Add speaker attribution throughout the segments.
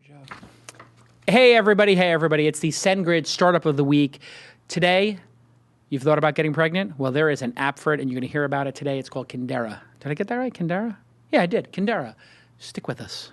Speaker 1: job. Hey everybody, it's the SendGrid Startup of the Week. Today, you've thought about getting pregnant? Well, there is an app for it, and you're going to hear about it today. It's called Kindara. Did I get that right? Kindara? Yeah, I did. Kindara. Stick with us.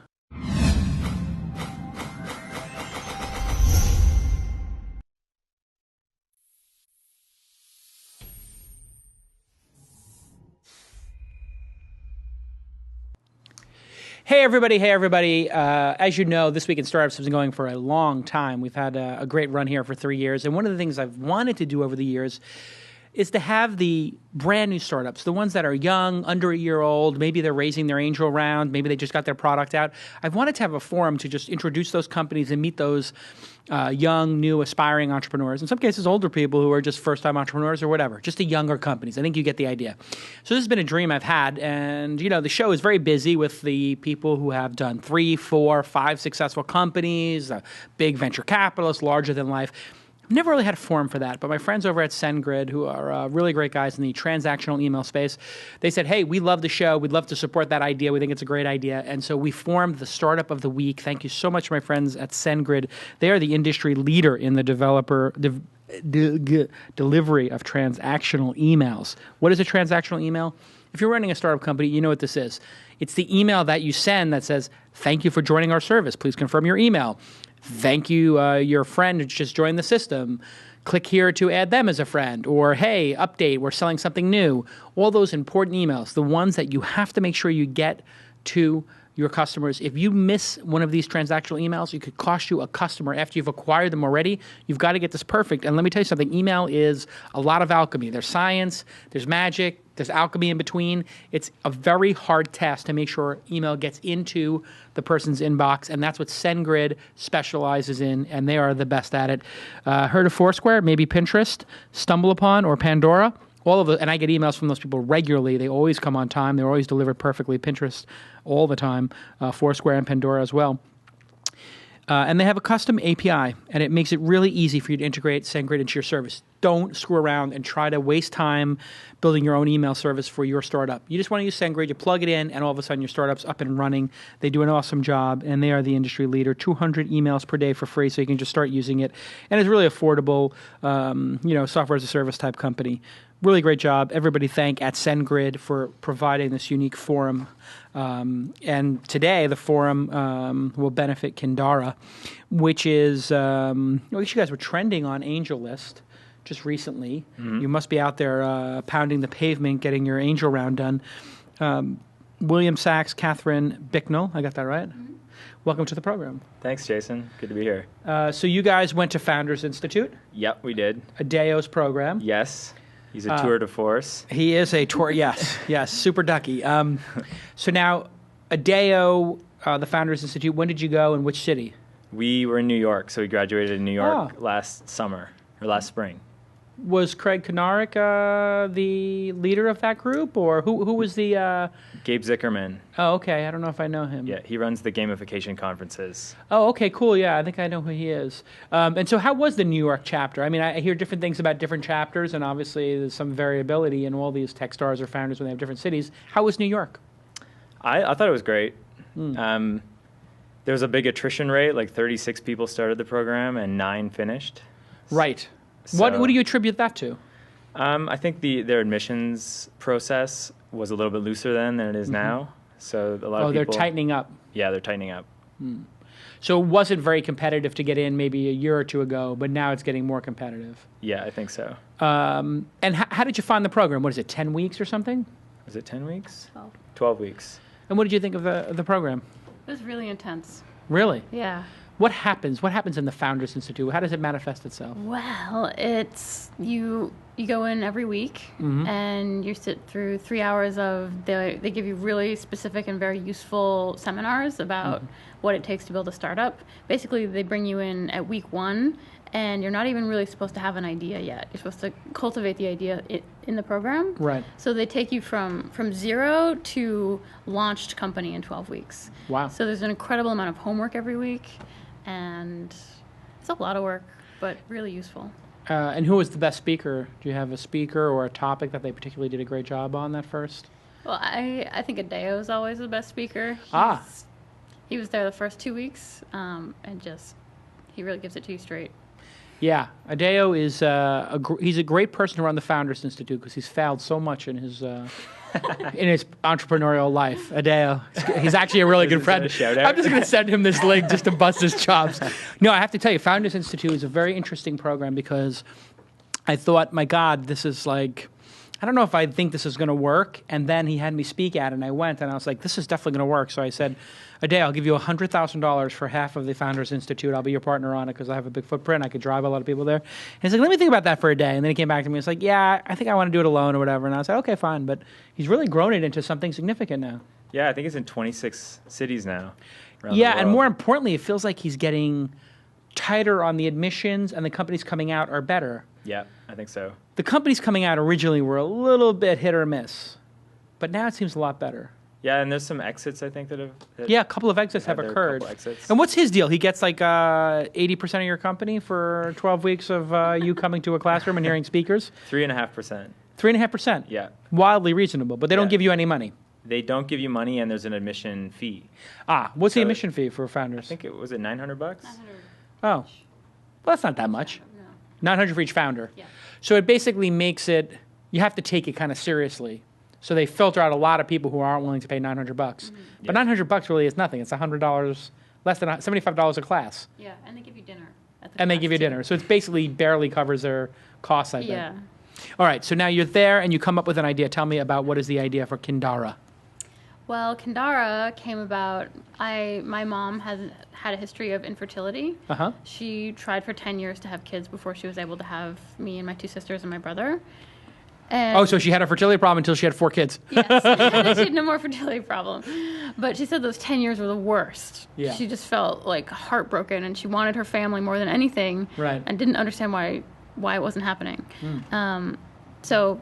Speaker 1: Hey everybody. As you know, This Week in Startups has been going for a long time. We've had a great run here for 3 years. And one of the things I've wanted to do over the years is to have the brand new startups, the ones that are young, under a year old, maybe they're raising their angel round, maybe they just got their product out. I've wanted to have a forum to just introduce those companies and meet those young, new, aspiring entrepreneurs. In some cases, older people who are just first-time entrepreneurs or whatever, just the younger companies. I think you get the idea. So this has been a dream I've had, and the show is very busy with the people who have done 3, 4, 5 successful companies, big venture capitalists, larger than life. I've never really had a forum for that, but my friends over at SendGrid, who are really great guys in the transactional email space, they said, hey, we love the show. We'd love to support that idea. We think it's a great idea. And so we formed the Startup of the Week. Thank you so much to my friends at SendGrid. They are the industry leader in the delivery of transactional emails. What is a transactional email? If you're running a startup company, you know what this is. It's the email that you send that says, thank you for joining our service. Please confirm your email. Thank you, your friend who just joined the system. Click here to add them as a friend. Or, hey, update, we're selling something new. All those important emails, the ones that you have to make sure you get to your customers. If you miss one of these transactional emails, it could cost you a customer after you've acquired them already. You've got to get this perfect. And let me tell you something, email is a lot of alchemy. There's science, there's magic, there's alchemy in between. It's a very hard task to make sure email gets into the person's inbox, and that's what SendGrid specializes in, and they are the best at it. Heard of Foursquare, maybe Pinterest, StumbleUpon, or Pandora? All of it, and I get emails from those people regularly. They always come on time. They're always delivered perfectly. Pinterest all the time, Foursquare and Pandora as well. And they have a custom API, and it makes it really easy for you to integrate SendGrid into your service. Don't screw around and try to waste time building your own email service for your startup. You just want to use SendGrid, you plug it in, and all of a sudden your startup's up and running. They do an awesome job, and they are the industry leader. 200 emails per day for free, so you can just start using it. And it's really affordable, software as a service type company. Really great job. Everybody thank at SendGrid for providing this unique forum. And today the forum will benefit Kindara, which is, you guys were trending on AngelList just recently. Mm-hmm. You must be out there pounding the pavement, getting your angel round done. Sacks, Katherine Bicknell, I got that right? Mm-hmm. Welcome to the program.
Speaker 2: Thanks, Jason. Good to be here.
Speaker 1: So you guys went to Founders Institute?
Speaker 2: Yep, we did.
Speaker 1: Adeo's program?
Speaker 2: Yes. He's a tour de force.
Speaker 1: He is a tour, yes, super ducky. So now, Adeo, the Founders Institute, when did you go and which city?
Speaker 2: We were in New York, so we graduated in New York last spring.
Speaker 1: Was Craig Konarek the leader of that group, or who was the...
Speaker 2: Gabe Zickerman.
Speaker 1: Oh, okay. I don't know if I know him.
Speaker 2: Yeah, he runs the gamification conferences.
Speaker 1: Oh, okay, cool. Yeah, I think I know who he is. And so how was the New York chapter? I mean, I hear different things about different chapters, and obviously there's some variability in all these tech stars or founders when they have different cities. How was New York?
Speaker 2: I thought it was great. There was a big attrition rate, like 36 people started the program and 9 finished.
Speaker 1: Right. So, what do you attribute that to?
Speaker 2: I think their admissions process was a little bit looser then than it is now. So a lot of people...
Speaker 1: they're tightening up.
Speaker 2: Yeah, they're tightening up.
Speaker 1: So it wasn't very competitive to get in maybe a year or two ago, but now it's getting more competitive.
Speaker 2: Yeah, I think so.
Speaker 1: And how did you find the program? What is it, 10 weeks or something?
Speaker 2: Was it 10 weeks?
Speaker 3: 12.
Speaker 2: 12 weeks.
Speaker 1: And what did you think of the program?
Speaker 3: It was really intense.
Speaker 1: Really?
Speaker 3: Yeah.
Speaker 1: What happens? What happens in the Founders Institute? How does it manifest itself?
Speaker 3: Well, it's you go in every week and you sit through 3 hours of they give you really specific and very useful seminars about what it takes to build a startup. Basically, they bring you in at week 1 and you're not even really supposed to have an idea yet. You're supposed to cultivate the idea in the program.
Speaker 1: Right.
Speaker 3: So they take you from 0 to launched company in 12 weeks.
Speaker 1: Wow.
Speaker 3: So there's an incredible amount of homework every week. And it's a lot of work, but really useful.
Speaker 1: And who was the best speaker? Do you have a speaker or a topic that they particularly did a great job on that first?
Speaker 3: Well, I think Adeo is always the best speaker. He was there the first 2 weeks, and he really gives it to you straight.
Speaker 1: Yeah, Adeo is he's a great person to run the Founders Institute because he's failed so much in his entrepreneurial life. Adeo, he's actually a really good friend. I'm just going to send him this link just to bust his chops. No, I have to tell you, Founders Institute is a very interesting program because I thought, my God, this is like, I don't know if I think this is going to work. And then he had me speak at it, and I went, and I was like, this is definitely going to work. So I said, Adeo, I'll give you $100,000 for half of the Founders Institute. I'll be your partner on it because I have a big footprint. I could drive a lot of people there. And he's like, let me think about that for a day. And then he came back to me. He's like, yeah, I think I want to do it alone or whatever. And I was like, okay, fine. But he's really grown it into something significant now.
Speaker 2: Yeah, I think it's in 26 cities now.
Speaker 1: Yeah, and more importantly, it feels like he's getting tighter on the admissions, and the companies coming out are better.
Speaker 2: Yeah, I think so.
Speaker 1: The companies coming out originally were a little bit hit or miss, but now it seems a lot better.
Speaker 2: Yeah, and there's some exits, I think, a
Speaker 1: couple of exits have occurred.
Speaker 2: Exits.
Speaker 1: And what's his deal? He gets like 80% of your company for 12 weeks of you coming to a classroom and hearing speakers?
Speaker 2: 3.5%.
Speaker 1: 3.5%?
Speaker 2: Yeah.
Speaker 1: Wildly reasonable, but they don't give you any money.
Speaker 2: They don't give you money, and there's an admission fee.
Speaker 1: What's the admission fee for Founders?
Speaker 2: I think it was $900.
Speaker 1: Oh, well, that's not that much.
Speaker 3: No.
Speaker 1: $900 for each founder.
Speaker 3: Yeah.
Speaker 1: So it basically makes it, you have to take it kind of seriously. So they filter out a lot of people who aren't willing to pay $900. Mm-hmm. But $900 really is nothing. It's $100, less than $75 a class.
Speaker 3: Yeah, and they give you dinner.
Speaker 1: And they give you dinner. So it basically barely covers their costs, I think.
Speaker 3: Yeah.
Speaker 1: All right, so now you're there and you come up with an idea. Tell me about what is the idea for Kindara.
Speaker 3: Well, Kindara came about, my mom has had a history of infertility.
Speaker 1: Uh-huh.
Speaker 3: She tried for 10 years to have kids before she was able to have me and my 2 sisters and my brother. And
Speaker 1: so she had a fertility problem until she had 4 kids.
Speaker 3: Yes, she had no more fertility problem. But she said those 10 years were the worst.
Speaker 1: Yeah.
Speaker 3: She just felt like heartbroken, and she wanted her family more than anything.
Speaker 1: Right.
Speaker 3: And didn't understand why it wasn't happening. So,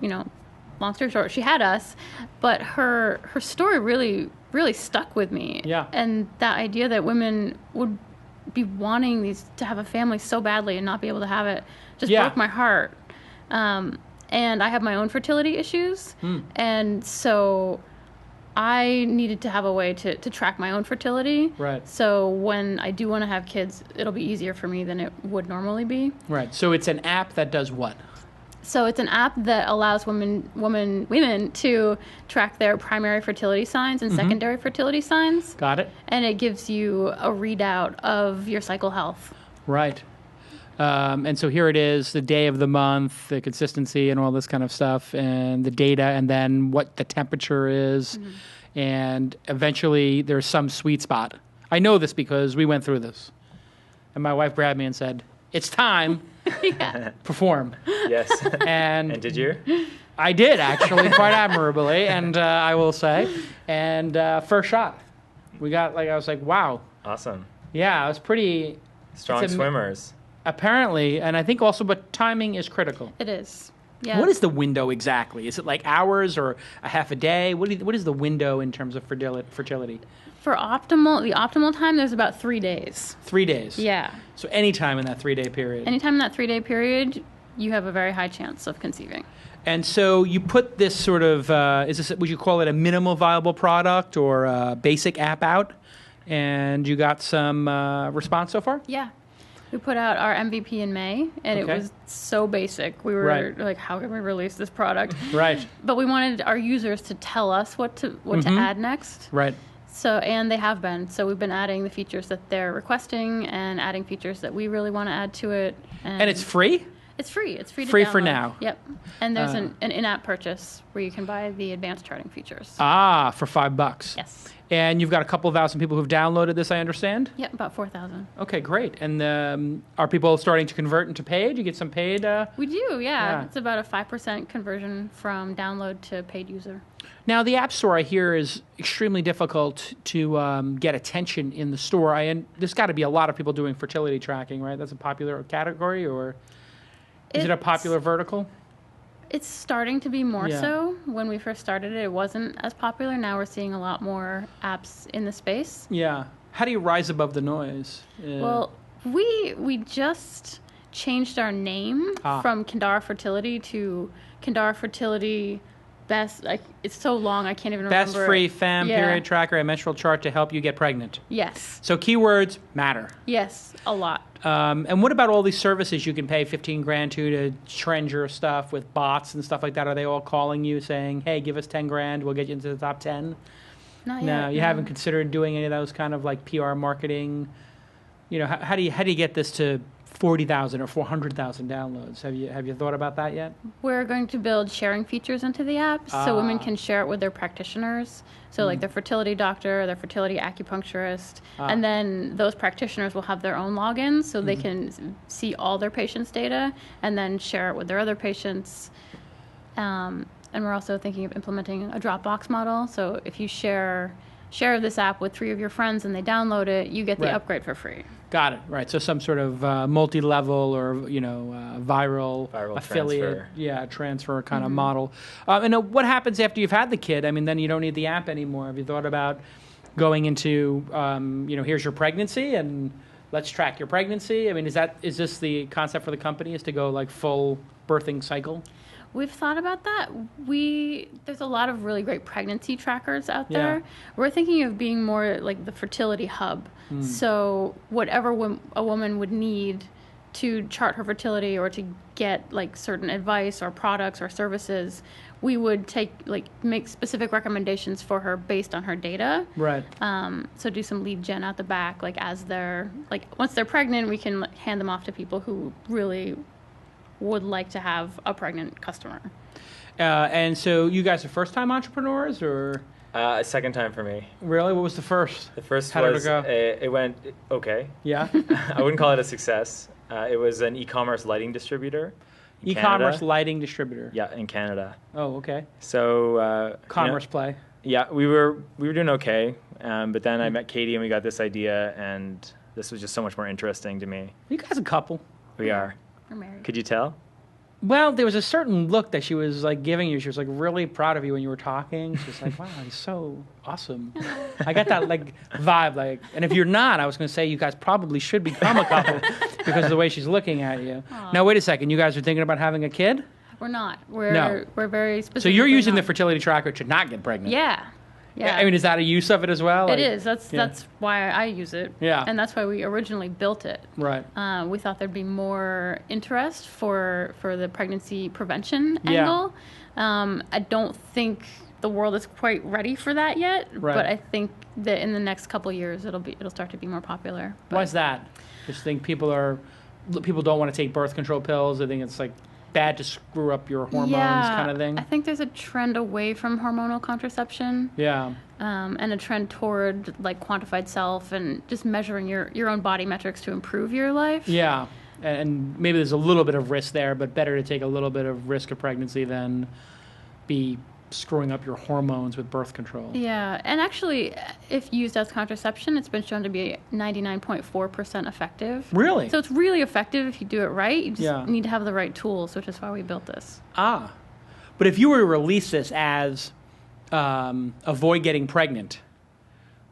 Speaker 3: long story short, she had us, but her story really, really stuck with me.
Speaker 1: Yeah.
Speaker 3: And that idea that women would be wanting to have a family so badly and not be able to have it just broke my heart. And I have my own fertility issues. And so I needed to have a way to track my own fertility.
Speaker 1: Right.
Speaker 3: So when I do want to have kids, it'll be easier for me than it would normally be.
Speaker 1: Right. So it's an app that does what?
Speaker 3: So it's an app that allows women to track their primary fertility signs and secondary fertility signs.
Speaker 1: Got it.
Speaker 3: And it gives you a readout of your cycle health.
Speaker 1: Right. And so here it is, the day of the month, the consistency and all this kind of stuff, and the data, and then what the temperature is. And eventually there's some sweet spot. I know this because we went through this. And my wife grabbed me and said, it's time. Perform.
Speaker 2: Yes.
Speaker 1: And
Speaker 2: did you?
Speaker 1: I did, actually, quite admirably, and I will say. And first shot, we got, I was like, wow.
Speaker 2: Awesome.
Speaker 1: Yeah, it was pretty...
Speaker 2: Strong swimmers.
Speaker 1: Apparently, and I think also, but timing is critical.
Speaker 3: It is. Yeah.
Speaker 1: What is the window exactly? Is it like hours or a half a day? What is the window in terms of fertility?
Speaker 3: For the optimal time, there's about 3 days.
Speaker 1: 3 days?
Speaker 3: Yeah.
Speaker 1: So any time in that 3-day period?
Speaker 3: Anytime in that 3-day period, you have a very high chance of conceiving.
Speaker 1: And so you put this sort of, would you call it a minimal viable product or a basic app out? And you got some response so far?
Speaker 3: Yeah. We put out our MVP in May, and it was so basic. We were like, how can we release this product?
Speaker 1: Right.
Speaker 3: But we wanted our users to tell us what to add next.
Speaker 1: Right.
Speaker 3: So, and they have been. So we've been adding the features that they're requesting and adding features that we really want to add to it.
Speaker 1: And it's free?
Speaker 3: It's free. It's free to
Speaker 1: free
Speaker 3: download.
Speaker 1: For now.
Speaker 3: Yep. And there's an in-app purchase where you can buy the advanced charting features.
Speaker 1: For $5.
Speaker 3: Yes.
Speaker 1: And you've got a couple of thousand people who've downloaded this, I understand?
Speaker 3: Yep, about 4,000.
Speaker 1: Okay, great. And are people starting to convert into paid? You get some paid?
Speaker 3: We do, yeah. It's about a 5% conversion from download to paid user.
Speaker 1: Now, the App Store, I hear, is extremely difficult to get attention in the store. There's got to be a lot of people doing fertility tracking, right? That's a popular category, or is it a popular vertical?
Speaker 3: It's starting to be more so. When we first started it wasn't as popular. Now we're seeing a lot more apps in the space.
Speaker 1: Yeah. How do you rise above the noise?
Speaker 3: Well, we just changed our name from Kindara Fertility to Kindara Fertility best, like, it's so long, I can't even
Speaker 1: Best
Speaker 3: remember.
Speaker 1: free fem period tracker and menstrual chart to help you get pregnant.
Speaker 3: Yes.
Speaker 1: So keywords matter.
Speaker 3: Yes, a lot.
Speaker 1: And what about all these services you can pay 15 grand to trend your stuff with bots and stuff like that? Are they all calling you saying, hey, give us 10 grand, we'll get you into the top 10?
Speaker 3: Not
Speaker 1: No,
Speaker 3: yet.
Speaker 1: you haven't considered doing any of those kind of like PR marketing. You know, how do you get this to 40,000 or 400,000 downloads? Have you thought about that yet?
Speaker 3: We're going to build sharing features into the app so women can share it with their practitioners. So like their fertility doctor, their fertility acupuncturist, and then those practitioners will have their own logins so they can see all their patients' data and then share it with their other patients. And we're also thinking of implementing a Dropbox model. So if you share this app with 3 of your friends and they download it, you get the upgrade for free.
Speaker 1: Got it. Right. So some sort of multi-level or viral affiliate, transfer kind of model. And what happens after you've had the kid? I mean, then you don't need the app anymore. Have you thought about going into here's your pregnancy and let's track your pregnancy? I mean, is this the concept for the company, is to go like full birthing cycle?
Speaker 3: We've thought about that. There's a lot of really great pregnancy trackers out there. We're thinking of being more like the fertility hub. So whatever a woman would need to chart her fertility or to get like certain advice or products or services, we would make specific recommendations for her based on her data.
Speaker 1: Right.
Speaker 3: So do some lead gen at the back, like as once they're pregnant, we can hand them off to people who really would like to have a pregnant customer.
Speaker 1: And so you guys are first-time entrepreneurs, or?
Speaker 2: A second time for me.
Speaker 1: Really? What was the first?
Speaker 2: The first
Speaker 1: How
Speaker 2: was,
Speaker 1: did it go?
Speaker 2: It went okay.
Speaker 1: Yeah?
Speaker 2: I wouldn't call it a success. It was an e-commerce lighting distributor.
Speaker 1: E-commerce lighting distributor.
Speaker 2: Yeah, in Canada.
Speaker 1: Oh, okay.
Speaker 2: So
Speaker 1: commerce play.
Speaker 2: Yeah, we were doing okay, but then I met Katie and we got this idea, and this was just so much more interesting to me.
Speaker 1: You guys a couple?
Speaker 2: We are.
Speaker 3: We're married.
Speaker 2: Could you tell?
Speaker 1: Well, there was a certain look that she was like giving you. She was like really proud of you when you were talking. She was like, "Wow, he's so awesome." I got that like vibe. And if you're not, I was going to say you guys probably should become a couple because of the way she's looking at you.
Speaker 3: Aww.
Speaker 1: Now, wait a second. You guys are thinking about having a kid?
Speaker 3: We're not. We're very specific.
Speaker 1: So you're using the fertility tracker to not get pregnant?
Speaker 3: Yeah. Yeah.
Speaker 1: I mean, is that a use of it as well?
Speaker 3: It is. That's why I use it.
Speaker 1: Yeah.
Speaker 3: And that's why we originally built it.
Speaker 1: Right.
Speaker 3: We thought there'd be more interest for the pregnancy prevention angle. I don't think the world is quite ready for that yet.
Speaker 1: Right.
Speaker 3: But I think that in the next couple of years it'll start to be more popular.
Speaker 1: Why is that? Just think people don't want to take birth control pills. I think it's like bad to screw up your hormones kind of thing.
Speaker 3: I think there's a trend away from hormonal contraception.
Speaker 1: Yeah.
Speaker 3: And a trend toward like quantified self and just measuring your own body metrics to improve your life.
Speaker 1: Yeah. And maybe there's a little bit of risk there, but better to take a little bit of risk of pregnancy than be screwing up your hormones with birth control.
Speaker 3: Yeah, and actually, if used as contraception, it's been shown to be 99.4% effective.
Speaker 1: Really?
Speaker 3: So it's really effective if you do it right. You just
Speaker 1: Yeah.
Speaker 3: need to have the right tools, which is why we built this.
Speaker 1: But if you were to release this as avoid getting pregnant,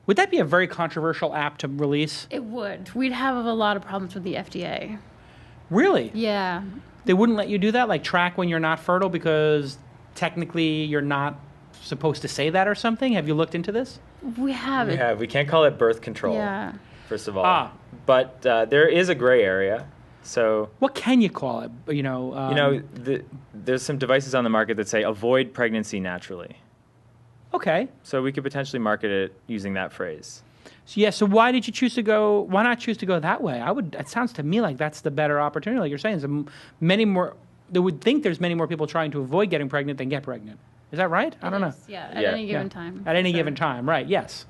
Speaker 1: would that be a very controversial app to release?
Speaker 3: It would. We'd have a lot of problems with the FDA.
Speaker 1: Really?
Speaker 3: Yeah.
Speaker 1: They wouldn't let you do that? Like track when you're not fertile because technically you're not supposed to say that or something? Have you looked into this?
Speaker 3: We have.
Speaker 2: We can't call it birth control, first of all. But there is a gray area. So
Speaker 1: what can you call it?
Speaker 2: There's some devices on the market that say avoid pregnancy naturally.
Speaker 1: Okay.
Speaker 2: So we could potentially market it using that phrase.
Speaker 1: So why did you choose to go? Why not choose to go that way? It sounds to me like that's the better opportunity. Like you're saying, they would think there's many more people trying to avoid getting pregnant than get pregnant. Is that right? I don't know.
Speaker 3: Yeah, at any given time.
Speaker 1: At any given time, right? Yes,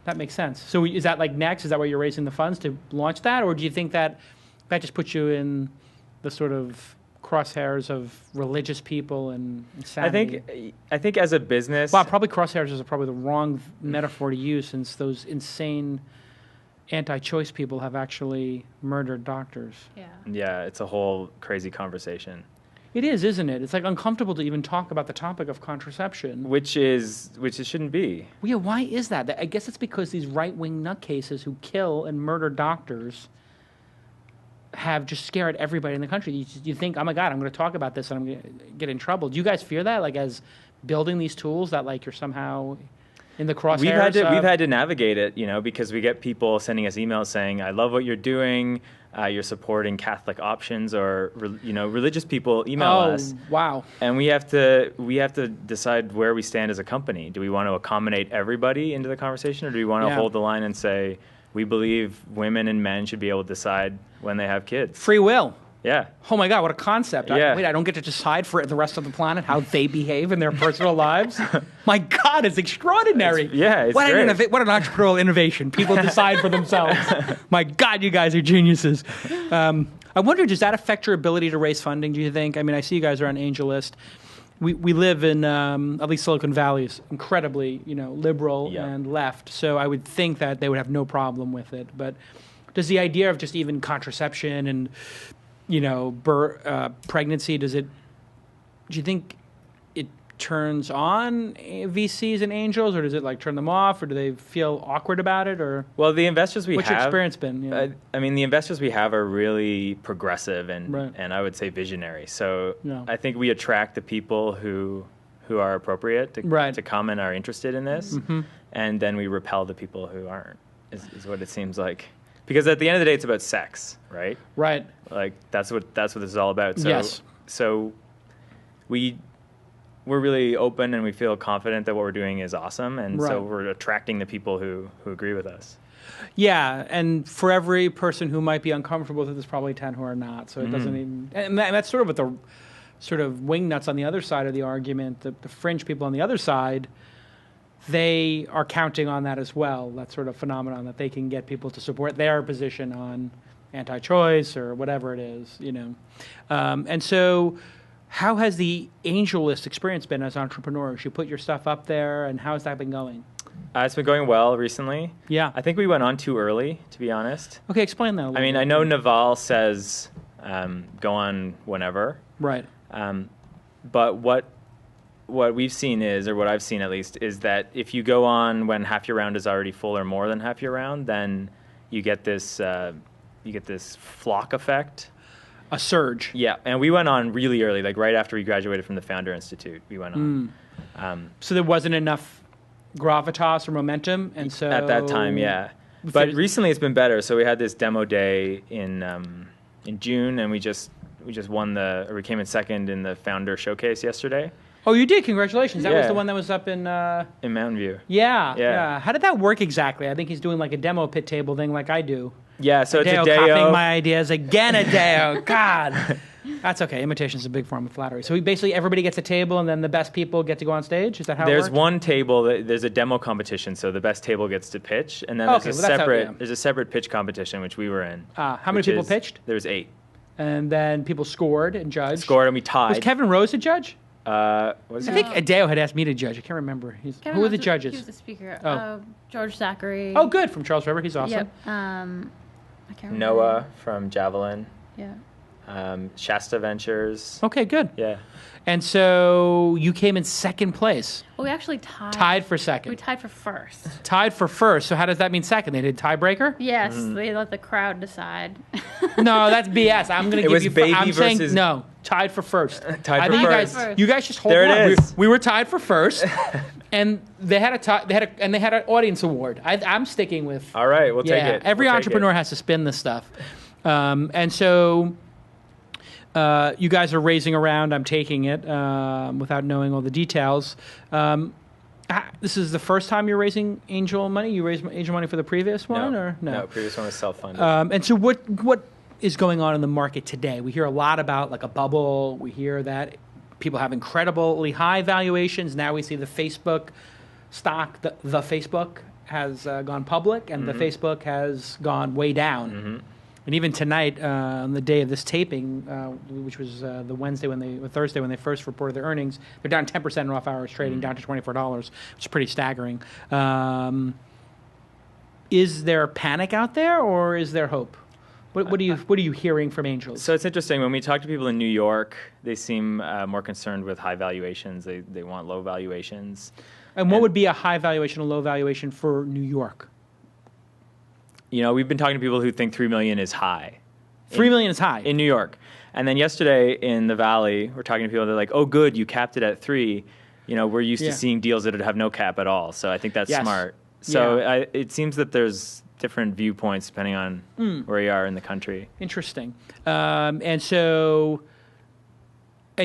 Speaker 1: that makes sense. So is that like next? Is that where you're raising the funds to launch that, or do you think that just puts you in the sort of crosshairs of religious people and insanity?
Speaker 2: I think as a business,
Speaker 1: well, probably crosshairs is probably the wrong metaphor to use, since those insane anti-choice people have actually murdered doctors.
Speaker 2: Yeah, it's a whole crazy conversation.
Speaker 1: It is, isn't it? It's like uncomfortable to even talk about the topic of contraception.
Speaker 2: Which it shouldn't be.
Speaker 1: Well, yeah, why is that? I guess it's because these right-wing nutcases who kill and murder doctors have just scared everybody in the country. You think, oh my God, I'm going to talk about this and I'm going to get in trouble. Do you guys fear that, like as building these tools that like you're somehow in the crosshairs?
Speaker 2: We've had to navigate it, because we get people sending us emails saying, "I love what you're doing. You're supporting Catholic options," or religious people email us.
Speaker 1: Wow!
Speaker 2: And we have to decide where we stand as a company. Do we want to accommodate everybody into the conversation, or do we want to hold the line and say we believe women and men should be able to decide when they have kids?
Speaker 1: Free will.
Speaker 2: Yeah.
Speaker 1: Oh my God, what a concept.
Speaker 2: Yeah.
Speaker 1: I don't get to decide for the rest of the planet how they behave in their personal lives? My God, it's extraordinary.
Speaker 2: It's
Speaker 1: what
Speaker 2: great.
Speaker 1: What an entrepreneurial innovation. People decide for themselves. My God, you guys are geniuses. I wonder, does that affect your ability to raise funding, do you think? I mean, I see you guys are on AngelList. We live in, at least Silicon Valley is incredibly, liberal and left. So I would think that they would have no problem with it. But does the idea of just even contraception and pregnancy, do you think it turns on VCs and angels, or does it like turn them off, or do they feel awkward about it? Or
Speaker 2: well, the investors
Speaker 1: what's your experience been?
Speaker 2: The investors we have are really progressive and I would say visionary. So I think we attract the people who are appropriate to come and are interested in this, and then we repel the people who aren't. Is what it seems like. Because at the end of the day, it's about sex, right?
Speaker 1: Right.
Speaker 2: Like that's what this is all about. So,
Speaker 1: yes.
Speaker 2: So we're really open and we feel confident that what we're doing is awesome, and so we're attracting the people who agree with us.
Speaker 1: Yeah, and for every person who might be uncomfortable with it, there's probably 10 who are not. So it doesn't even, and that's sort of what the sort of wingnuts on the other side of the argument, the fringe people on the other side. They are counting on that as well, that sort of phenomenon that they can get people to support their position on anti-choice or whatever it is, And so how has the AngelList experience been as entrepreneurs? You put your stuff up there, and how has that been going?
Speaker 2: It's been going well recently.
Speaker 1: Yeah.
Speaker 2: I think we went on too early, to be honest.
Speaker 1: Okay, explain that a little bit.
Speaker 2: I know Naval says go on whenever.
Speaker 1: Right.
Speaker 2: But what we've seen or what I've seen at least, is that if you go on when half your round is already full or more than half your round, then you get this flock effect.
Speaker 1: A surge.
Speaker 2: Yeah, and we went on really early, like right after we graduated from the Founder Institute. We went on.
Speaker 1: So there wasn't enough gravitas or momentum, and so
Speaker 2: at that time, yeah. But recently it's been better. So we had this demo day in June, and we just we came in second in the Founder Showcase yesterday.
Speaker 1: Oh, you did? Congratulations. That was the one that was up in
Speaker 2: Mountain View.
Speaker 1: Yeah. How did that work exactly? I think he's doing like a demo pit table thing like I do.
Speaker 2: Yeah, so it's a Adeo.
Speaker 1: Copying my ideas again, Adeo. God. That's okay. Imitation is a big form of flattery. So basically everybody gets a table, and then the best people get to go on stage? Is that how it works?
Speaker 2: There's one table, there's a demo competition, so the best table gets to pitch, and then there's a separate pitch competition, which we were in.
Speaker 1: How many people pitched?
Speaker 2: There was 8.
Speaker 1: And then people scored and judged?
Speaker 2: And we tied.
Speaker 1: Was Kevin Rose a judge?
Speaker 2: I
Speaker 1: think Adeo had asked me to judge. I can't remember. Who were the judges?
Speaker 3: He was the speaker. George Zachary.
Speaker 1: Oh, good. From Charles River. He's awesome.
Speaker 3: Yep. I can't remember.
Speaker 2: Noah from Javelin.
Speaker 3: Yeah.
Speaker 2: Shasta Ventures.
Speaker 1: Okay, good.
Speaker 2: Yeah.
Speaker 1: And so you came in second place.
Speaker 3: Well, we actually tied.
Speaker 1: Tied for second.
Speaker 3: We tied for first.
Speaker 1: Tied for first. So how does that mean second? They did tiebreaker?
Speaker 3: Yes, they let the crowd decide.
Speaker 1: No, that's BS. I'm going to give you.
Speaker 2: I'm
Speaker 1: saying no. Tied for first.
Speaker 2: Tied for first.
Speaker 1: You guys just hold
Speaker 2: there
Speaker 1: on.
Speaker 2: It is.
Speaker 1: We were tied for first, and they had an audience award. I'm sticking with.
Speaker 2: All right, we'll take it.
Speaker 1: Every entrepreneur has to spin this stuff, and so. You guys are raising around. I'm taking it without knowing all the details. This is the first time you're raising angel money? You raised angel money for the previous one?
Speaker 2: No,
Speaker 1: or no?
Speaker 2: Previous one was self-funded.
Speaker 1: And so what is going on in the market today? We hear a lot about like a bubble. We hear that people have incredibly high valuations. Now we see the Facebook stock, the Facebook has gone public, and the Facebook has gone way down. And even tonight, on the day of this taping, which was the Thursday when they first reported their earnings, they're down 10% in off-hours trading, down to $24, which is pretty staggering. Is there panic out there, or is there hope? What are you hearing from angels?
Speaker 2: So it's interesting. When we talk to people in New York, they seem more concerned with high valuations. They want low valuations.
Speaker 1: And what would be a high valuation, a low valuation for New York?
Speaker 2: We've been talking to people who think $3 million is high.
Speaker 1: $3 million is high
Speaker 2: in New York. And then yesterday in the Valley, we're talking to people. They're like, "Oh, good, you capped it at 3." we're used to seeing deals that have no cap at all. So I think that's smart. So it seems that there's different viewpoints depending on where you are in the country.
Speaker 1: Interesting. And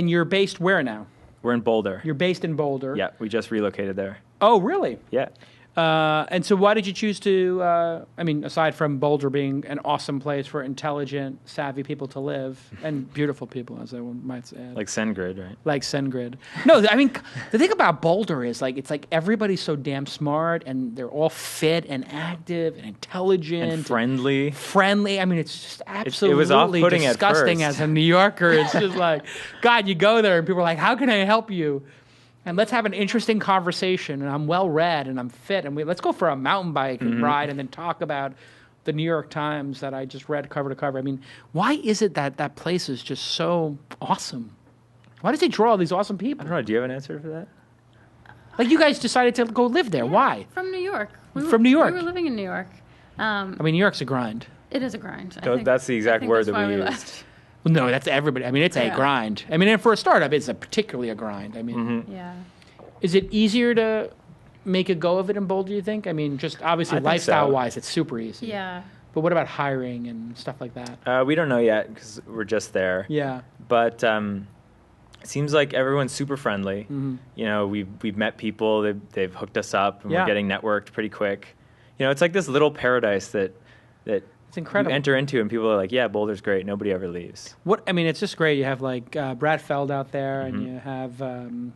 Speaker 1: you're based where now?
Speaker 2: We're in Boulder.
Speaker 1: You're based in Boulder.
Speaker 2: Yeah, we just relocated there.
Speaker 1: Oh, really?
Speaker 2: Yeah.
Speaker 1: And so why did you choose to, aside from Boulder being an awesome place for intelligent, savvy people to live, and beautiful people, as I might add.
Speaker 2: Like SendGrid, right?
Speaker 1: Like SendGrid. No, I mean, the thing about Boulder is, it's like everybody's so damn smart, and they're all fit and active and intelligent.
Speaker 2: And friendly.
Speaker 1: Friendly. I mean, it's just absolutely
Speaker 2: it was off-putting
Speaker 1: disgusting as a New Yorker. It's just like, God, you go there, and people are like, how can I help you? And let's have an interesting conversation, and I'm well-read, and I'm fit, and let's go for a mountain bike ride and then talk about the New York Times that I just read cover to cover. I mean, why is it that place is just so awesome? Why does it draw all these awesome people?
Speaker 2: I don't know. Do you have an answer for that?
Speaker 1: Like, you guys decided to go live there. Why?
Speaker 3: From New York.
Speaker 1: From New York?
Speaker 3: We were living in New York.
Speaker 1: I mean, New York's a grind.
Speaker 3: It is a grind.
Speaker 2: That's the exact word that we used.
Speaker 3: Left.
Speaker 1: Well, no, that's everybody. I mean, it's a grind. I mean, and for a startup, it's particularly a grind. I mean, is it easier to make a go of it in Boulder, do you think? I mean, just obviously lifestyle-wise, it's super easy.
Speaker 3: Yeah.
Speaker 1: But what about hiring and stuff like that?
Speaker 2: We don't know yet because we're just there.
Speaker 1: Yeah.
Speaker 2: But it seems like everyone's super friendly. We've met people. They've hooked us up, and we're getting networked pretty quick. It's like this little paradise that
Speaker 1: it's incredible.
Speaker 2: You enter into, and people are like, yeah, Boulder's great. Nobody ever leaves.
Speaker 1: It's just great. You have Brad Feld out there, and you have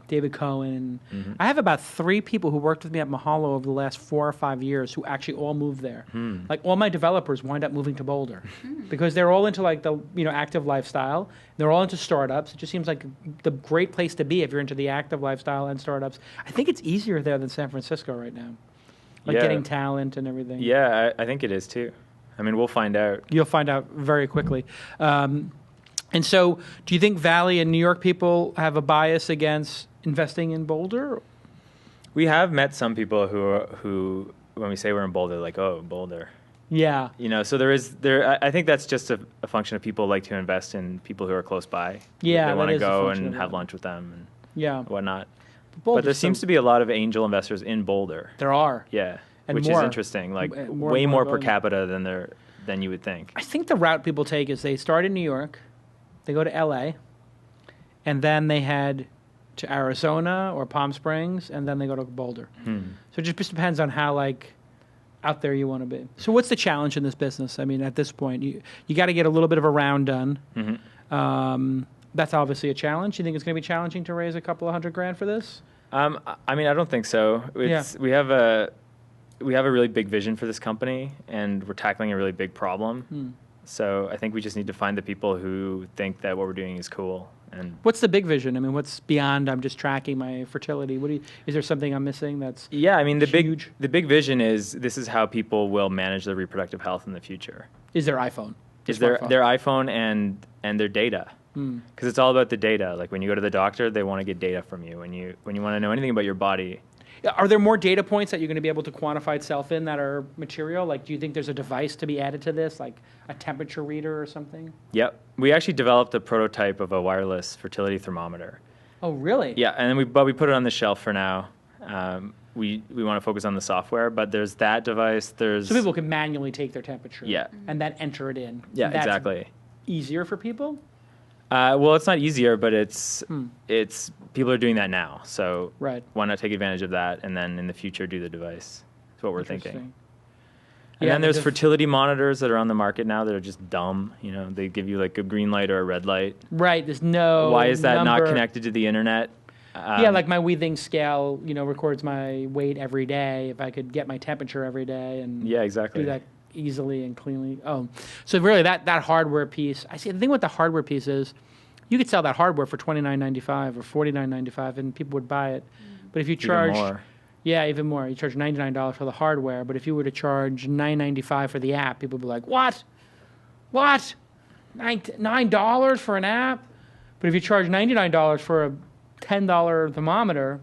Speaker 1: David Cohen. I have about 3 people who worked with me at Mahalo over the last 4 or 5 years who actually all moved there. Like, all my developers wind up moving to Boulder because they're all into the active lifestyle. They're all into startups. It just seems like the great place to be if you're into the active lifestyle and startups. I think it's easier there than San Francisco right now, getting talent and everything.
Speaker 2: Yeah, I think it is too. I mean, we'll find out.
Speaker 1: You'll find out very quickly. And so do you think Valley and New York people have a bias against investing in Boulder?
Speaker 2: We have met some people who when we say we're in Boulder, they're like, oh, Boulder.
Speaker 1: Yeah.
Speaker 2: So I think that's just a function of people like to invest in people who are close by.
Speaker 1: Yeah,
Speaker 2: they want to go and have lunch with them and whatnot.
Speaker 1: But
Speaker 2: there seems to be a lot of angel investors in Boulder.
Speaker 1: There are.
Speaker 2: Yeah.
Speaker 1: And
Speaker 2: which is interesting, way more per capita than you would think.
Speaker 1: I think the route people take is they start in New York, they go to LA, and then they head to Arizona or Palm Springs, and then they go to Boulder. So it just depends on how out there you want to be. So what's the challenge in this business? I mean, at this point, you got to get a little bit of a round done. That's obviously a challenge. You think it's going to be challenging to raise a couple of $100,000 for this?
Speaker 2: I mean, I don't think so. We have a really big vision for this company, and we're tackling a really big problem. So I think we just need to find the people who think that what we're doing is cool. And
Speaker 1: what's the big vision? I mean, what's beyond I'm just tracking my fertility? Is there something I'm missing that's huge?
Speaker 2: The big vision is this is how people will manage their reproductive health in the future.
Speaker 1: Is their iPhone?
Speaker 2: Is their iPhone and their data. Because it's all about the data. Like when you go to the doctor, they want to get data from you. When you want to know anything about your body.
Speaker 1: Are there more data points that you're going to be able to quantify itself in that are material? Like, do you think there's a device to be added to this, like a temperature reader or something?
Speaker 2: Yep. We actually developed a prototype of a wireless fertility thermometer.
Speaker 1: Oh, really?
Speaker 2: Yeah, and then we put it on the shelf for now. We want to focus on the software, but there's that device. So
Speaker 1: people can manually take their temperature.
Speaker 2: Yeah.
Speaker 1: And then enter it in.
Speaker 2: Yeah, exactly.
Speaker 1: Easier for people?
Speaker 2: Well, it's not easier, but it's people are doing that now. So why not take advantage of that and then in the future do the device? That's what we're thinking. And then there's fertility monitors that are on the market now that are just dumb. They give you like a green light or a red light.
Speaker 1: Right. There's no.
Speaker 2: Why is that not connected to the internet?
Speaker 1: Like my Weething scale, records my weight every day. If I could get my temperature every day and
Speaker 2: exactly.
Speaker 1: do that easily and cleanly. Oh, so really that hardware piece. I see. The thing with the hardware piece is, you could sell that hardware for $29.95 or $49.95, and people would buy it. But if you charge, even more, you charge $99 for the hardware. But if you were to charge $9.95 for the app, people would be like, "What? $9 for an app?" But if you charge $99 for a $10 thermometer,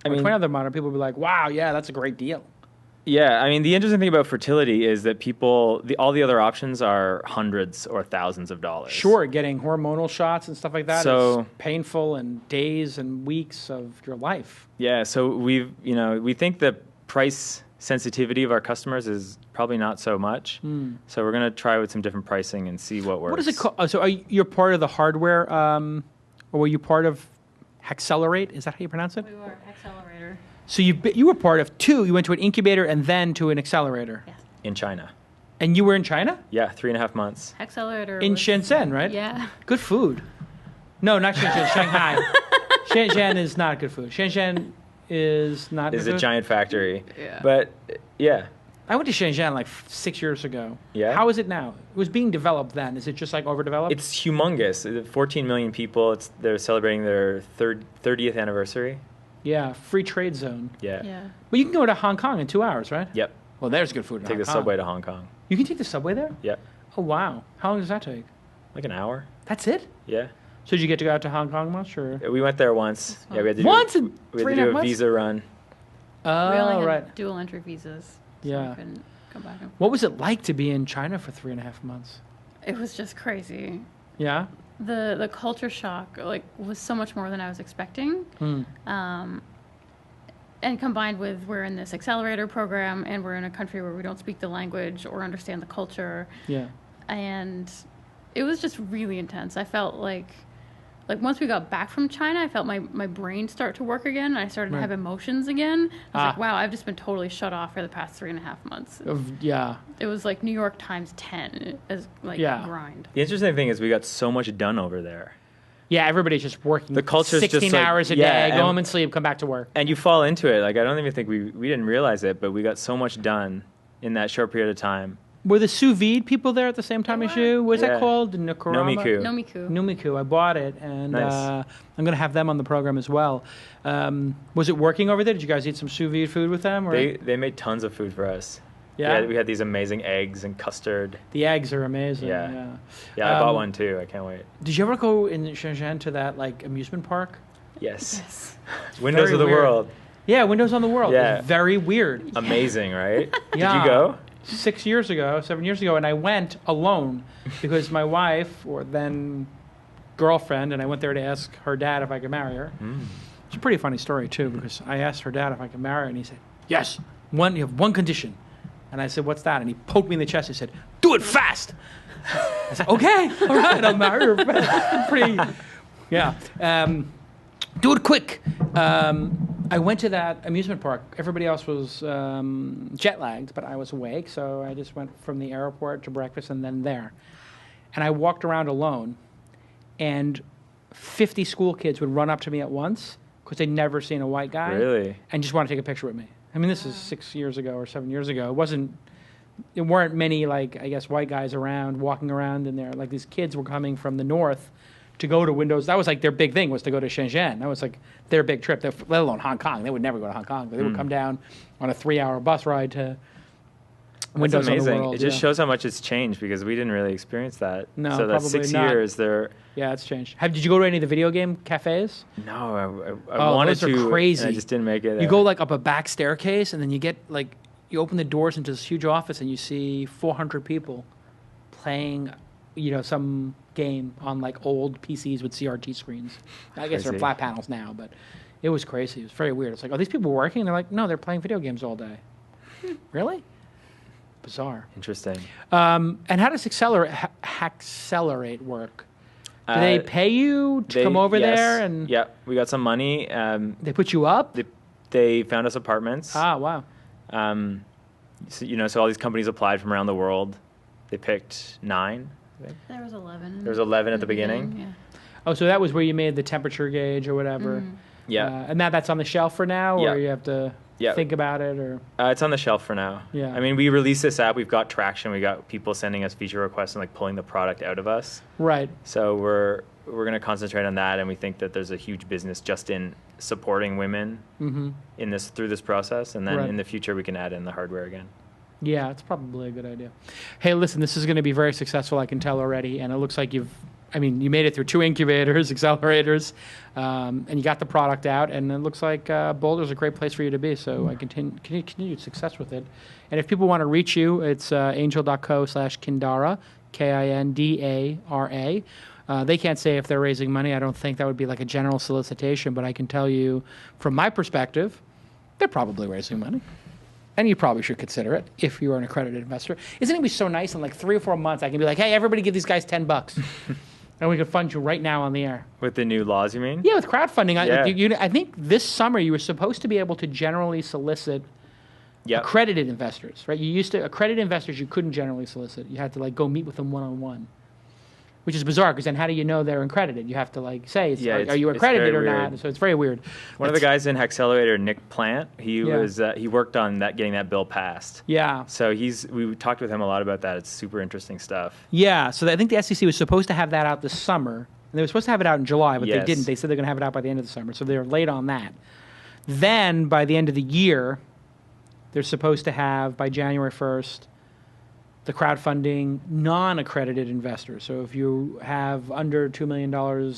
Speaker 1: $20 thermometer, people would be like, "Wow, yeah, that's a great deal."
Speaker 2: Yeah, I mean, the interesting thing about fertility is that all the other options are hundreds or thousands of dollars.
Speaker 1: Sure, getting hormonal shots and stuff like that
Speaker 2: is
Speaker 1: painful and days and weeks of your life.
Speaker 2: Yeah, so we think the price sensitivity of our customers is probably not so much. So we're going to try with some different pricing and see what works.
Speaker 1: What is it called? So you're part of the hardware, or were you part of Accelerate? Is that how you pronounce it?
Speaker 3: We were accelerator.
Speaker 1: So you were part of two. You went to an incubator and then to an accelerator.
Speaker 3: Yes.
Speaker 2: In China.
Speaker 1: And you were in China?
Speaker 2: Yeah, 3.5 months.
Speaker 3: Accelerator.
Speaker 1: In Shenzhen, right?
Speaker 3: Yeah.
Speaker 1: Good food. No, not Shenzhen. Shanghai. Shenzhen is not good food. Shenzhen is not.
Speaker 2: Is a giant factory.
Speaker 3: Yeah.
Speaker 2: But yeah.
Speaker 1: I went to Shenzhen like 6 years ago.
Speaker 2: Yeah.
Speaker 1: How is it now? It was being developed then. Is it just like overdeveloped?
Speaker 2: It's humongous. 14 million people. They're celebrating their 30th anniversary.
Speaker 1: Yeah, free trade zone.
Speaker 2: Yeah.
Speaker 3: Yeah.
Speaker 1: But you can go to Hong Kong in 2 hours, right?
Speaker 2: Yep.
Speaker 1: Well, there's good food in
Speaker 2: Take
Speaker 1: Hong
Speaker 2: the
Speaker 1: Kong.
Speaker 2: subway to Hong Kong.
Speaker 1: You can take the subway there?
Speaker 2: Yep.
Speaker 1: Oh, wow. How long does that take?
Speaker 2: Like an hour.
Speaker 1: That's it?
Speaker 2: Yeah.
Speaker 1: So did you get to go out to Hong Kong much? Or?
Speaker 2: We went there once. Yeah, we had to
Speaker 1: Once
Speaker 2: do,
Speaker 1: in
Speaker 2: we had
Speaker 1: 3.5
Speaker 2: to do a
Speaker 1: months?
Speaker 2: visa run.
Speaker 1: Oh,
Speaker 3: We only had
Speaker 1: right.
Speaker 3: dual entry visas. So
Speaker 1: Yeah.
Speaker 3: we couldn't come back and
Speaker 1: What was it like to be in China for 3.5 months?
Speaker 3: It was just crazy.
Speaker 1: Yeah?
Speaker 3: The culture shock was so much more than I was expecting. And combined with we're in this accelerator program and we're in a country where we don't speak the language or understand the culture.
Speaker 1: Yeah.
Speaker 3: And it was just really intense. I felt like once we got back from China, I felt my brain start to work again. And I started to have emotions again. I was like, wow, I've just been totally shut off for the past 3.5 months.
Speaker 1: Yeah.
Speaker 3: It was like New York times 10 as grind.
Speaker 2: The interesting thing is we got so much done over there.
Speaker 1: Yeah, everybody's just working
Speaker 2: the culture's
Speaker 1: 16
Speaker 2: just like,
Speaker 1: hours a day, go home and sleep, come back to work.
Speaker 2: And you fall into it. Like, I don't even think we didn't realize it, but we got so much done in that short period of time.
Speaker 1: Were the sous vide people there at the same time as you? What's that called? Nomiku. I bought it, and
Speaker 2: nice.
Speaker 1: I'm going to have them on the program as well. Was it working over there? Did you guys eat some sous vide food with them? Or?
Speaker 2: They made tons of food for us.
Speaker 1: Yeah?
Speaker 2: We had these amazing eggs and custard.
Speaker 1: The eggs are amazing.
Speaker 2: Yeah, I bought one too. I can't wait.
Speaker 1: Did you ever go in Shenzhen to that amusement park?
Speaker 2: Yes. Windows of the World.
Speaker 1: Yeah, Windows on the World.
Speaker 2: Yeah.
Speaker 1: It's very weird.
Speaker 2: Amazing, right?
Speaker 1: Yeah.
Speaker 2: Did you go?
Speaker 1: 7 years ago, and I went alone because my wife, or then girlfriend, and I went there to ask her dad if I could marry her. It's a pretty funny story too, because I asked her dad if I could marry her, and he said, yes, you have one condition. And I said, what's that? And he poked me in the chest. He said, do it fast. I said, okay, all right, I'll marry her fast. Do it quick. I went to that amusement park. Everybody else was jet lagged, but I was awake, so I just went from the airport to breakfast and then there. And I walked around alone, and 50 school kids would run up to me at once because they'd never seen a white guy.
Speaker 2: Really?
Speaker 1: And just want to take a picture with me. I mean, this is 6 years ago or 7 years ago. There weren't many, white guys around, walking around in there. Like, these kids were coming from the north to go to Windows. That was like their big thing, was to go to Shenzhen. That was like their big trip, let alone Hong Kong. They would never go to Hong Kong, but they would come down on a 3-hour bus ride to Windows
Speaker 2: That's amazing.
Speaker 1: on the World.
Speaker 2: It just shows how much it's changed, because we didn't really experience that.
Speaker 1: No,
Speaker 2: so that's
Speaker 1: probably
Speaker 2: 6
Speaker 1: not.
Speaker 2: years there.
Speaker 1: Yeah, it's changed. Did you go to any of the video game cafes?
Speaker 2: No, I wanted
Speaker 1: those
Speaker 2: to.
Speaker 1: Are crazy.
Speaker 2: And I just didn't make it.
Speaker 1: You go up a back staircase, and then you get you open the doors into this huge office, and you see 400 people playing, some game on old PCs with CRT screens. I guess they're flat panels now, but it was crazy. It was very weird. It's like, are these people working? And they're like, no, they're playing video games all day. Really? Bizarre.
Speaker 2: Interesting.
Speaker 1: And how does accelerate work? Do they pay you to come over there? And
Speaker 2: yeah, we got some money.
Speaker 1: they put you up?
Speaker 2: They found us apartments.
Speaker 1: Ah, wow.
Speaker 2: So all these companies applied from around the world. They picked 9. I think.
Speaker 3: There was 11.
Speaker 2: There was 11 at the beginning.
Speaker 3: Yeah.
Speaker 1: Oh, so that was where you made the temperature gauge or whatever.
Speaker 2: Yeah.
Speaker 1: And that's on the shelf for now, or you have to think about it, or?
Speaker 2: It's on the shelf for now.
Speaker 1: Yeah.
Speaker 2: I mean, we released this app. We've got traction. We got people sending us feature requests and pulling the product out of us.
Speaker 1: Right.
Speaker 2: So we're going to concentrate on that, and we think that there's a huge business just in supporting women through this process, and then in the future we can add in the hardware again. Yeah,
Speaker 1: it's probably a good idea. Hey, listen, this is going to be very successful, I can tell already, and it looks like you've I mean, you made it through 2 incubators, accelerators, and you got the product out, and it looks like Boulder's a great place for you to be. So I continued success with it. And if people want to reach you, it's angel.co/Kindara, Kindara. They can't say if they're raising money. I don't think that would be like a general solicitation, but I can tell you from my perspective, they're probably raising money. And you probably should consider it if you are an accredited investor. Isn't it be so nice in like 3 or 4 months I can be like, hey, everybody give these guys $10. And we could fund you right now on the air.
Speaker 2: With the new laws, you mean?
Speaker 1: Yeah, with crowdfunding. Yeah. I think this summer you were supposed to be able to generally solicit accredited investors, right? Accredited investors you couldn't generally solicit. You had to like go meet with them one-on-one, which is bizarre because then how do you know they're accredited? You have to like say, are you accredited or not? So it's very weird.
Speaker 2: One of the guys in Accelerator, Nick Plant, he worked on getting that bill passed.
Speaker 1: Yeah.
Speaker 2: So we talked with him a lot about that. It's super interesting stuff.
Speaker 1: Yeah. So I think the SEC was supposed to have that out this summer. And they were supposed to have it out in July, but they didn't. They said they're going to have it out by the end of the summer. So they're late on that. Then by the end of the year, they're supposed to have, by January 1st, the crowdfunding non-accredited investors. So if you have under $2 million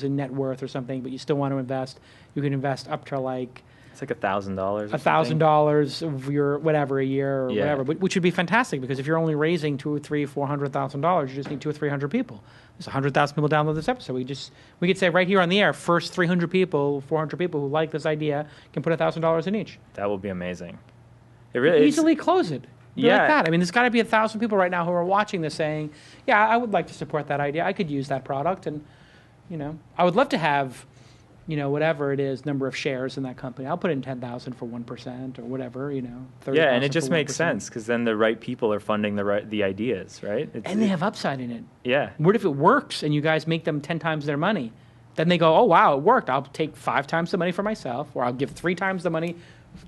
Speaker 1: in net worth or something, but you still want to invest, you can invest up to like...
Speaker 2: It's like $1,000.
Speaker 1: $1,000 of your whatever a year or whatever, which would be fantastic because if you're only raising $200,000, $300,000, $400,000, you just need 200 or 300 people. There's 100,000 people download this episode. We could say right here on the air, first 300 people, 400 people who like this idea can put $1,000 in each.
Speaker 2: That will be amazing. It really
Speaker 1: easily close it. Like that. I mean, there's got to be 1,000 people right now who are watching this saying, yeah, I would like to support that idea. I could use that product. And, I would love to have, whatever it is, number of shares in that company. I'll put in 10,000 for 1% or whatever, 30,000
Speaker 2: Yeah, and it just makes sense because then the right people are funding the ideas, right?
Speaker 1: And they have upside in it.
Speaker 2: Yeah.
Speaker 1: What if it works and you guys make them 10 times their money? Then they go, oh, wow, it worked. I'll take 5 times the money for myself, or I'll give 3 times the money.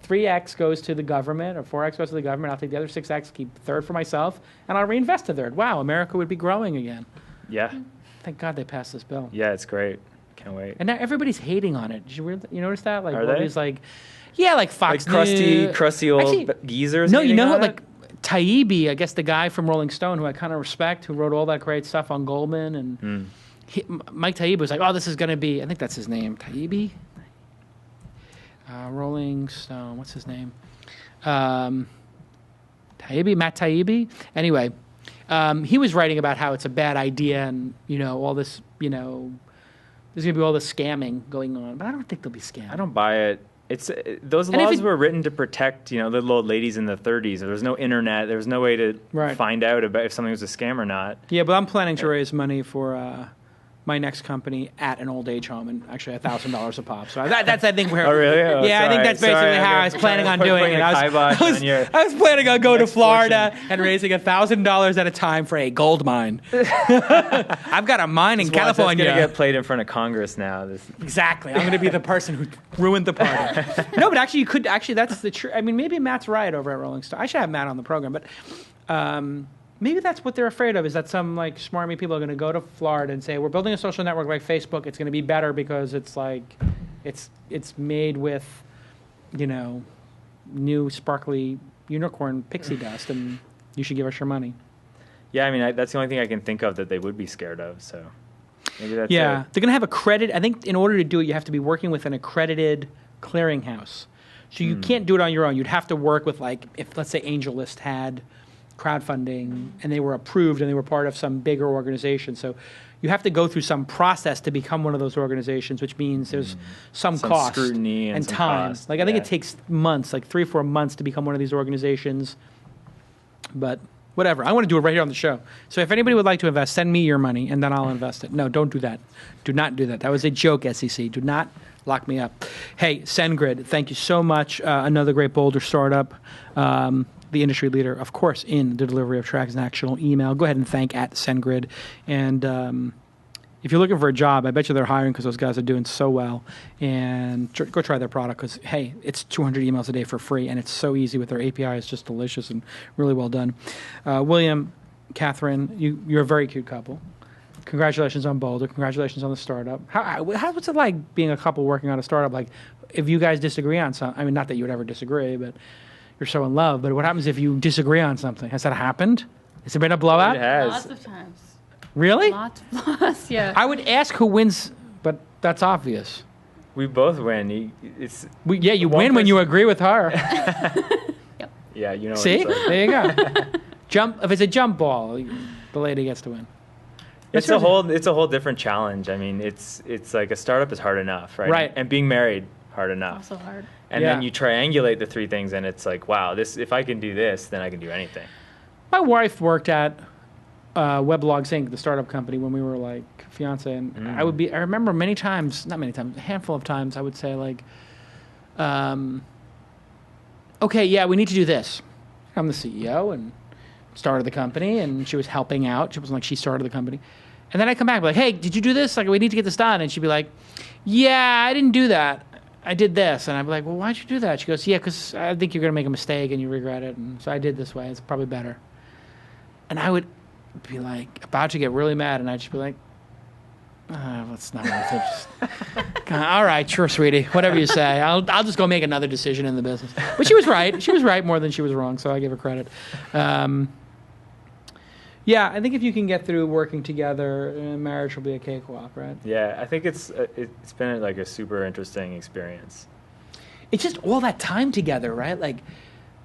Speaker 1: 3x goes to the government, or 4x goes to the government. I'll take the other 6x, keep 1/3 for myself, and I'll reinvest 1/3. Wow, America would be growing again.
Speaker 2: Yeah.
Speaker 1: Thank God they passed this bill.
Speaker 2: Yeah, it's great. Can't wait.
Speaker 1: And now everybody's hating on it. Did you notice that? Like,
Speaker 2: are they?
Speaker 1: Like, yeah, like Fox
Speaker 2: News. Crusty old geezers.
Speaker 1: No, you know what? Like Taibbi, I guess the guy from Rolling Stone, who I kind of respect, who wrote all that great stuff on Goldman, and Mike Taibbi was like, oh, this is going to be, I think that's his name, Taibbi? Rolling Stone, what's his name? Matt Taibbi? Anyway, he was writing about how it's a bad idea and, all this, there's going to be all this scamming going on. But I don't think there'll be scams.
Speaker 2: I don't buy it. Those laws were written to protect, the little old ladies in the 30s. There was no internet. There was no way to find out about if something was a scam or not.
Speaker 1: Yeah, but I'm planning to raise money for... my next company at an old age home, and actually $1,000 a pop. So that's I think where.
Speaker 2: Oh really? Oh,
Speaker 1: yeah, I think that's basically how I was planning on doing it. I was planning on going to Florida and raising $1,000 at a time for a gold mine. I've got a mine in California.
Speaker 2: It's going to get played in front of Congress now.
Speaker 1: Exactly. I'm going to be the person who ruined the party. No, but actually, that's the truth. I mean, maybe Matt's right over at Rolling Stone. I should have Matt on the program, but. Maybe that's what they're afraid of, is that some like smarmy people are going to go to Florida and say, we're building a social network like Facebook. It's going to be better because it's like, it's made with, new sparkly unicorn pixie dust, and you should give us your money.
Speaker 2: Yeah, I mean, that's the only thing I can think of that they would be scared of. So maybe that's
Speaker 1: they're going to have I think in order to do it, you have to be working with an accredited clearinghouse. So you can't do it on your own. You'd have to work with, like, if let's say AngelList had crowdfunding and they were approved and they were part of some bigger organization. So you have to go through some process to become one of those organizations, which means there's some cost
Speaker 2: scrutiny and
Speaker 1: time.
Speaker 2: Cost.
Speaker 1: Like I think it takes months, like 3 or 4 months to become one of these organizations. But whatever. I want to do it right here on the show. So if anybody would like to invest, send me your money and then I'll invest it. No, don't do that. Do not do that. That was a joke, SEC. Do not lock me up. Hey, SendGrid, thank you so much. Another great Boulder startup. The industry leader, of course, in the delivery of transactional email. Go ahead and thank at SendGrid. And if you're looking for a job, I bet you they're hiring because those guys are doing so well. And go try their product because, hey, it's 200 emails a day for free, and it's so easy with their API. It's just delicious and really well done. William, Catherine, you're a very cute couple. Congratulations on Boulder. Congratulations on the startup. What's it like being a couple working on a startup? Like, if you guys disagree on something, I mean, not that you would ever disagree, but you're so in love. But what happens if you disagree on something? Has that happened? Has there been a blowout?
Speaker 2: It has.
Speaker 3: Lots of times.
Speaker 1: Really?
Speaker 3: Lots plus, yeah.
Speaker 1: I would ask who wins, but that's obvious.
Speaker 2: We both win. You
Speaker 1: win when you agree with her.
Speaker 3: Yep.
Speaker 2: Yeah, you know.
Speaker 1: See,
Speaker 2: what it's like.
Speaker 1: there you go. Jump. If it's a jump ball, the lady gets to win.
Speaker 2: It's a whole different challenge. I mean, it's like a startup is hard enough, right?
Speaker 1: Right.
Speaker 2: And being married, hard enough.
Speaker 3: Also hard.
Speaker 2: And then you triangulate the three things, and it's like, wow, if I can do this, then I can do anything.
Speaker 1: My wife worked at Weblogs Inc., the startup company, when we were like fiance, and I remember not many times, a handful of times, I would say like, okay, yeah, we need to do this. I'm the CEO and started the company, and she was helping out. She wasn't like she started the company. And then I come back and be like, hey, did you do this? Like, we need to get this done. And she'd be like, yeah, I didn't do that. I did this. And I'd be like, well, why'd you do that? She goes, yeah, because I think you're going to make a mistake and you regret it. And so I did this way. It's probably better. And I would be like about to get really mad, and I'd just be like, it's not worth it. Just, all right, sure, sweetie. Whatever you say. I'll just go make another decision in the business. But she was right. She was right more than she was wrong, so I give her credit. Yeah, I think if you can get through working together, marriage will be a cakewalk, right?
Speaker 2: Yeah, I think it's been like a super interesting experience.
Speaker 1: It's just all that time together, right? Like,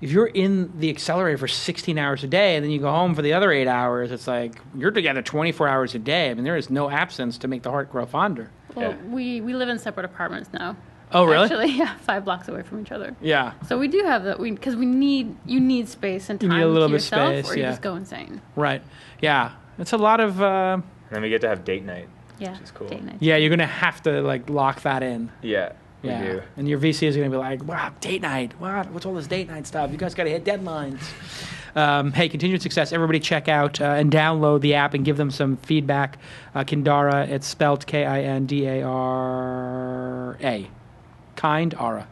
Speaker 1: if you're in the accelerator for 16 hours a day and then you go home for the other 8 hours, it's like you're together 24 hours a day. I mean, there is no absence to make the heart grow fonder.
Speaker 3: Well, we live in separate apartments now.
Speaker 1: Oh, really?
Speaker 3: Actually, yeah, 5 blocks away from each other.
Speaker 1: Yeah.
Speaker 3: So we do have that, because you need space and time
Speaker 1: you need a little
Speaker 3: to
Speaker 1: bit
Speaker 3: yourself,
Speaker 1: space,
Speaker 3: or you just go insane.
Speaker 1: Right. Yeah. It's a lot of...
Speaker 2: And then we get to have date night,
Speaker 3: which
Speaker 2: is cool.
Speaker 3: Date night.
Speaker 1: Yeah, you're going to have to like lock that in.
Speaker 2: Yeah, we do.
Speaker 1: And your VC is going to be like, wow, date night. What's all this date night stuff? You guys got to hit deadlines. Hey, continued success. Everybody check out and download the app and give them some feedback. Kindara, it's spelled Kindara. Kindara.